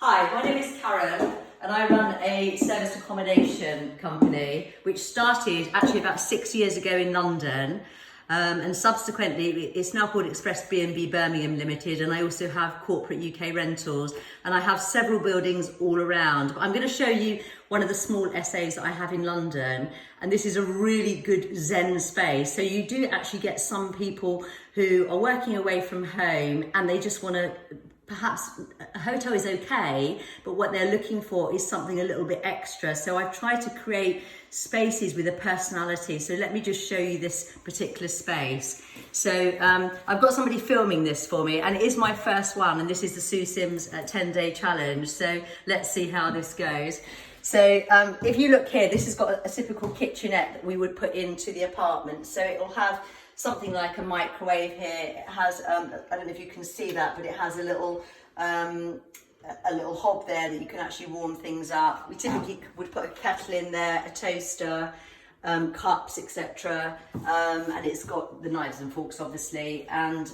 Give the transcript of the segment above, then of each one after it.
Hi, my name is Karen and I run a serviced accommodation company which started actually about 6 years ago in London, and subsequently it's now called Express B&B Birmingham Limited, and I also have corporate UK rentals and I have several buildings all around. But I'm going to show you one of the small essays that I have in London, and this is a really good Zen space. So you do actually get some people who are working away from home and they just want to, perhaps a hotel is okay, but what they're looking for is something a little bit extra. So I've tried to create spaces with a personality. So let me just show you this particular space. So I've got somebody filming this for me, and it is my first one, and this is the Sue Sims 10-day challenge. So let's see how this goes. So if you look here, this has got a typical kitchenette that we would put into the apartment. So it will have something like a microwave here. It has, I don't know if you can see that, but it has a little hob there that you can actually warm things up. We typically would put a kettle in there, a toaster, cups, etc. And it's got the knives and forks, obviously, and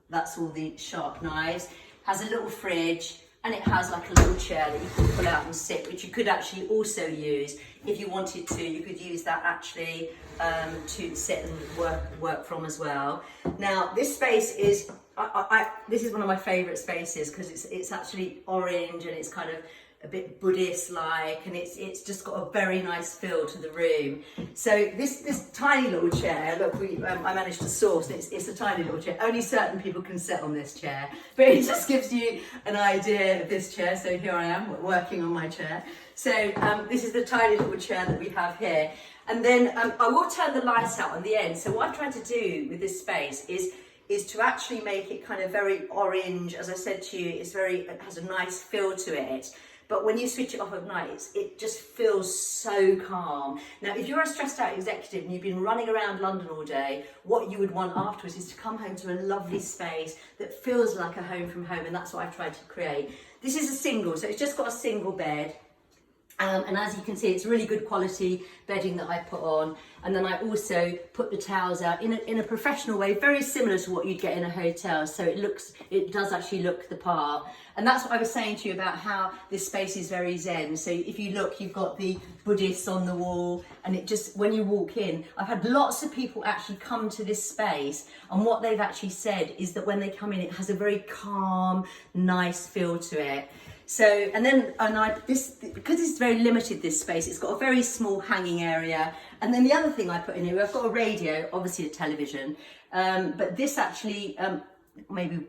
that's all the sharp knives. Has a little fridge, and it has like a little chair that you can pull out and sit, which you could actually also use if you wanted to. You could use that actually to sit and work from as well. Now this space is, this is one of my favourite spaces because it's actually orange and it's kind of a bit Buddhist-like, and it's just got a very nice feel to the room. So this tiny little chair, look, I managed to source it. It's a tiny little chair. Only certain people can sit on this chair, but it just gives you an idea of this chair. So here I am working on my chair. So this is the tiny little chair that we have here. And then I will turn the lights out on the end. So what I'm trying to do with this space is to actually make it kind of very orange. As I said to you, it has a nice feel to it. But when you switch it off at night, it just feels so calm. Now, if you're a stressed out executive and you've been running around London all day, what you would want afterwards is to come home to a lovely space that feels like a home from home, and that's what I've tried to create. This is a single, so it's just got a single bed. And as you can see, it's really good quality bedding that I put on, and then I also put the towels out in a professional way, very similar to what you'd get in a hotel. So it does actually look the part, and that's what I was saying to you about how this space is very Zen. So if you look, you've got the Buddhists on the wall, and it just, when you walk in, I've had lots of people actually come to this space, and what they've actually said is that when they come in, it has a very calm, nice feel to it. So, and because it's very limited, this space, it's got a very small hanging area. And then the other thing I put in here, I've got a radio, obviously a television, but this actually, maybe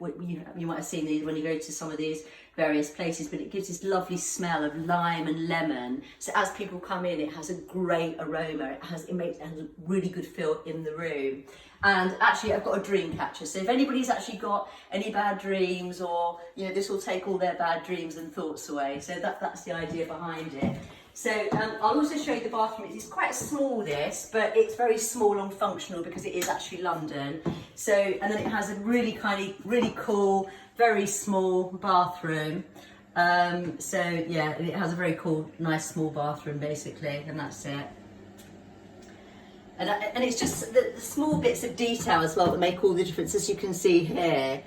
you might have seen these when you go to some of these various places, but it gives this lovely smell of lime and lemon. So as people come in, it has a great aroma. It has a really good feel in the room. And actually, I've got a dream catcher. So if anybody's actually got any bad dreams, or this will take all their bad dreams and thoughts away. So that's the idea behind it. So I'll also show you the bathroom. It's quite small, this, but it's very small and functional because it is actually London. So, and then it has a really cool, very small bathroom. So yeah, it has a very cool, nice small bathroom basically, and that's it. And it's just the small bits of detail as well that make all the difference, as you can see here.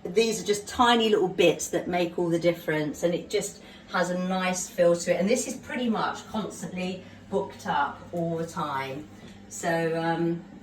These are just tiny little bits that make all the difference, and it just has a nice feel to it. And this is pretty much constantly booked up all the time. So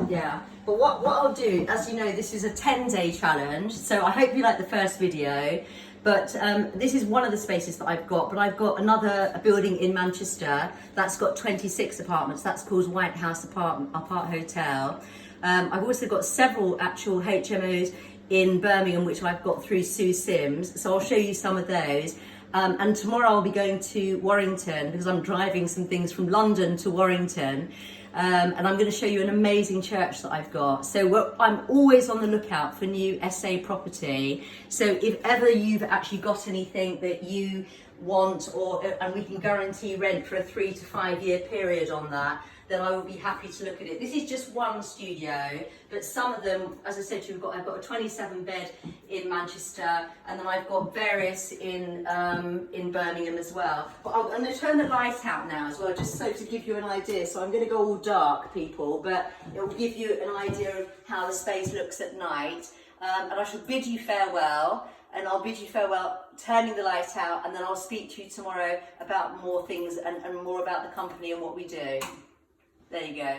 yeah, but what I'll do, as you know, this is a 10-day challenge, so I hope you like the first video. But this is one of the spaces that I've got, but I've got a building in Manchester that's got 26 apartments. That's called White House Apart Hotel. I've also got several actual HMOs in Birmingham, which I've got through Sue Sims. So I'll show you some of those. And tomorrow I'll be going to Warrington because I'm driving some things from London to Warrington. And I'm going to show you an amazing church that I've got. So I'm always on the lookout for new SA property. So if ever you've actually got anything that you want, and we can guarantee rent for a 3 to 5 year period on that, then I will be happy to look at it. This is just one studio, but some of them, as I said to you, I've got a 27 bed in Manchester, and then I've got various in Birmingham as well. But I'm going to turn the light out now as well, just so to give you an idea. So I'm going to go all dark, people, but it will give you an idea of how the space looks at night. And I shall bid you farewell. and I'll bid you farewell, turning the light out, and then I'll speak to you tomorrow about more things and more about the company and what we do. There you go.